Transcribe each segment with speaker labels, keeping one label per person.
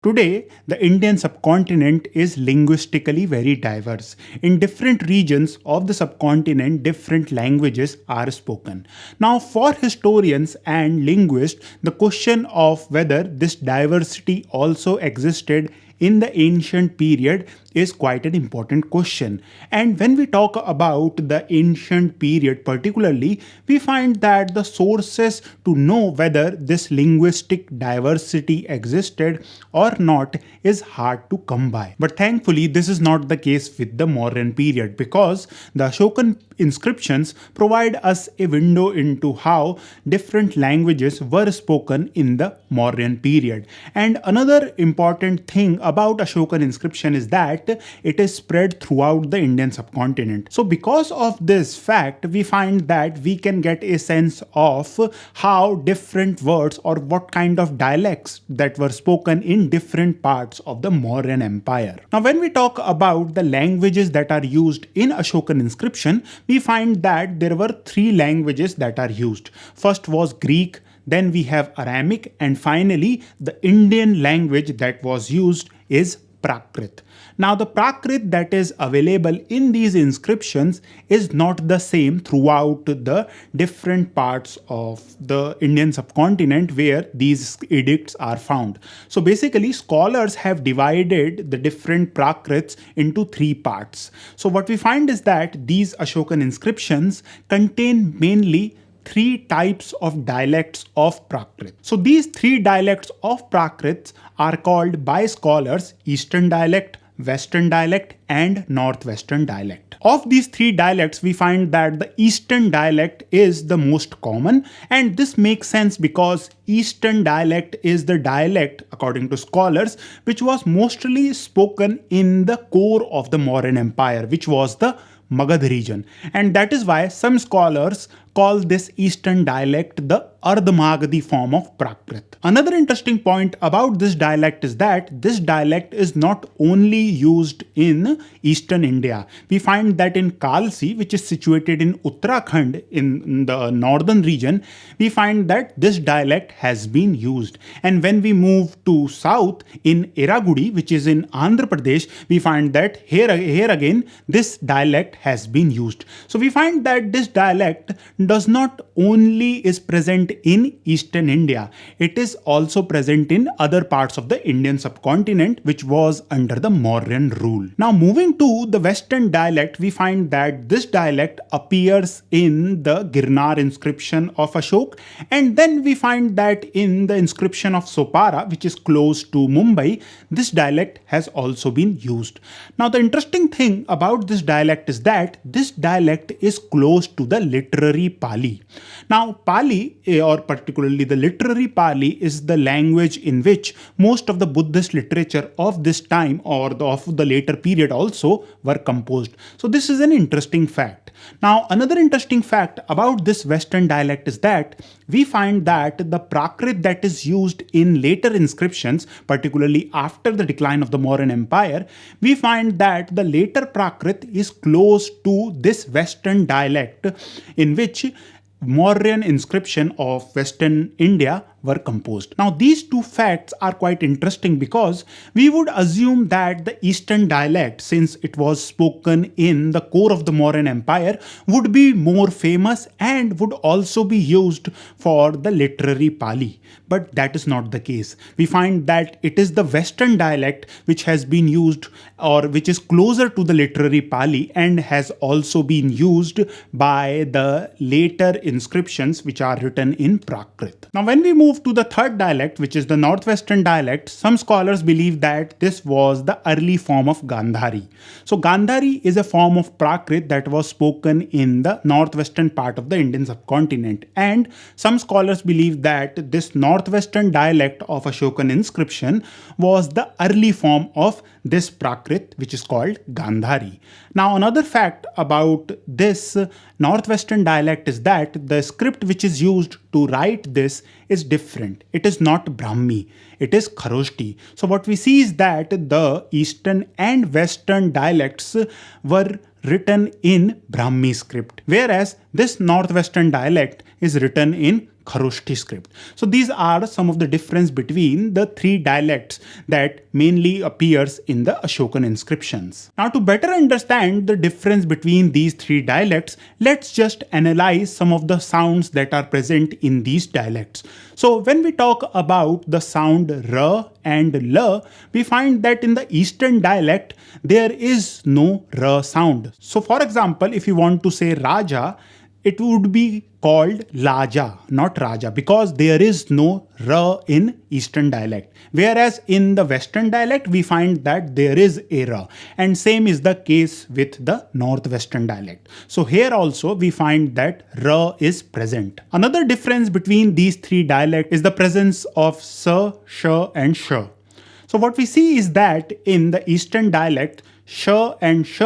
Speaker 1: Today, the Indian subcontinent is linguistically very diverse. In different regions of the subcontinent, different languages are spoken. Now, for historians and linguists, the question of whether this diversity also existed in the ancient period is quite an important question. And when we talk about the ancient period particularly, we find that the sources to know whether this linguistic diversity existed or not is hard to come by. But thankfully, this is not the case with the Mauryan period because the Ashokan inscriptions provide us a window into how different languages were spoken in the Mauryan period. And another important thing about Ashokan inscription is that it is spread throughout the Indian subcontinent. So because of this fact, we find that we can get a sense of how different words or what kind of dialects that were spoken in different parts of the Mauryan Empire. Now when we talk about the languages that are used in Ashokan inscription, we find that there were three languages that are used. First was Greek, then we have Aramaic, and finally the Indian language that was used is Prakrit. Now the Prakrit that is available in these inscriptions is not the same throughout the different parts of the Indian subcontinent where these edicts are found. So basically scholars have divided the different Prakrits into three parts. So what we find is that these Ashokan inscriptions contain mainly three types of dialects of Prakrit. So these three dialects of Prakrits are called by scholars Eastern dialect, Western dialect and Northwestern dialect. Of these three dialects, we find that the Eastern dialect is the most common, and this makes sense because Eastern dialect is the dialect, according to scholars, which was mostly spoken in the core of the Mauryan Empire, which was the Magadh region. And that is why some scholars call this Eastern dialect the Ardh-Magadhi form of Prakrit. Another interesting point about this dialect is that this dialect is not only used in Eastern India. We find that in Kalsi, which is situated in Uttarakhand in the northern region, we find that this dialect has been used. And when we move to south in Iragudi, which is in Andhra Pradesh, we find that here again this dialect has been used. So we find that this dialect does not only is present in Eastern India, it is also present in other parts of the Indian subcontinent which was under the Mauryan rule. Now moving to the Western dialect, we find that this dialect appears in the Girnar inscription of Ashok, and then we find that in the inscription of Sopara, which is close to Mumbai, this dialect has also been used. Now the interesting thing about this dialect is that this dialect is close to the literary Pali. Now Pali, or particularly the literary Pali, is the language in which most of the Buddhist literature of this time or of the later period also were composed. So this is an interesting fact. Now another interesting fact about this Western dialect is that we find that the Prakrit that is used in later inscriptions, particularly after the decline of the Mauryan Empire, we find that the later Prakrit is close to this Western dialect in which Mauryan inscription of Western India were composed. Now these two facts are quite interesting because we would assume that the Eastern dialect, since it was spoken in the core of the Mauryan Empire, would be more famous and would also be used for the literary Pali. But that is not the case. We find that it is the Western dialect which has been used or which is closer to the literary Pali and has also been used by the later inscriptions which are written in Prakrit. Now when we move to the third dialect, which is the Northwestern dialect, some scholars believe that this was the early form of Gandhari. So Gandhari is a form of Prakrit that was spoken in the northwestern part of the Indian subcontinent, and some scholars believe that this Northwestern dialect of Ashokan inscription was the early form of this Prakrit, which is called Gandhari. Now another fact about this Northwestern dialect is that the script which is used to write this is different. It is not Brahmi, it is Kharoshti. So what we see is that the Eastern and Western dialects were written in Brahmi script, whereas this Northwestern dialect is written in Kharoshthi script. So these are some of the difference between the three dialects that mainly appears in the Ashokan inscriptions. Now, to better understand the difference between these three dialects, let's just analyze some of the sounds that are present in these dialects. So when we talk about the sound R and L, we find that in the Eastern dialect, there is no R sound. So for example, if you want to say Raja, it would be called Laja, not Raja, because there is no R in Eastern dialect. Whereas in the Western dialect, we find that there is a R. And same is the case with the Northwestern dialect. So here also we find that R is present. Another difference between these three dialects is the presence of S, Sh and Sh. So what we see is that in the Eastern dialect, Sh and Sh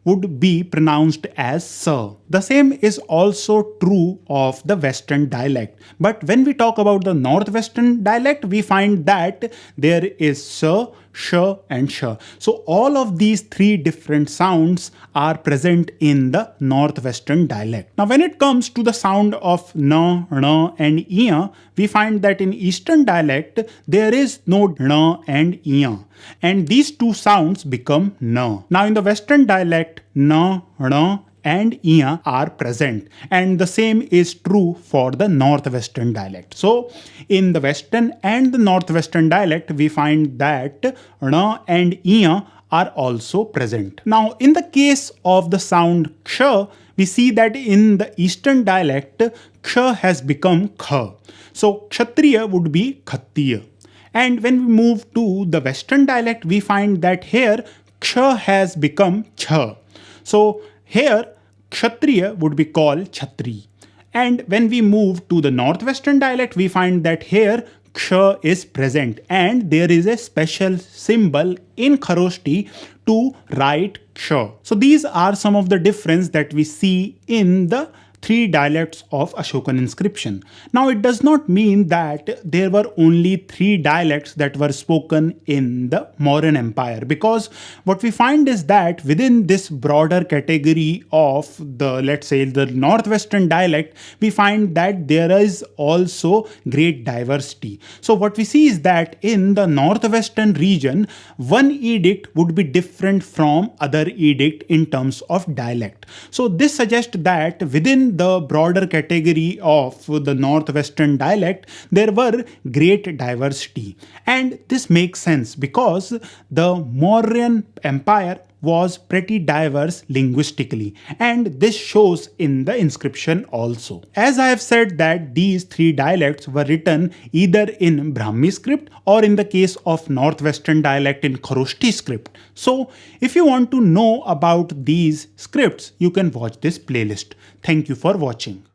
Speaker 1: would be pronounced as Sir. The same is also true of the Western dialect. But when we talk about the Northwestern dialect, we find that there is Sir, Sh and Sh. So all of these three different sounds are present in the Northwestern dialect. Now when it comes to the sound of N, N and Iy, we find that in Eastern dialect, there is no N and Iy. And these two sounds become N. Now in the Western dialect, N, N and Iy are present, and the same is true for the Northwestern dialect. So in the Western and the Northwestern dialect, we find that N and Iy are also present. Now in the case of the sound Ksha, we see that in the Eastern dialect, Ksha has become Kha. So Kshatriya would be Khattiya. And when we move to the Western dialect, we find that here Ksha has become Chha. So here Kshatriya would be called Kshatri. And when we move to the Northwestern dialect, we find that here Ksha is present and there is a special symbol in Kharoshthi to write Ksha. So these are some of the difference that we see in the three dialects of Ashokan inscription. Now it does not mean that there were only three dialects that were spoken in the Mauryan Empire, because what we find is that within this broader category of the, let's say, the Northwestern dialect, we find that there is also great diversity. So what we see is that in the Northwestern region, one edict would be different from other edict in terms of dialect. So this suggests that within the broader category of the Northwestern dialect, there were great diversity. And this makes sense because the Mauryan Empire was pretty diverse linguistically, and this shows in the inscription also. As I have said that these three dialects were written either in Brahmi script or in the case of Northwestern dialect in Kharoshthi script. So if you want to know about these scripts, you can watch this playlist. Thank you for watching.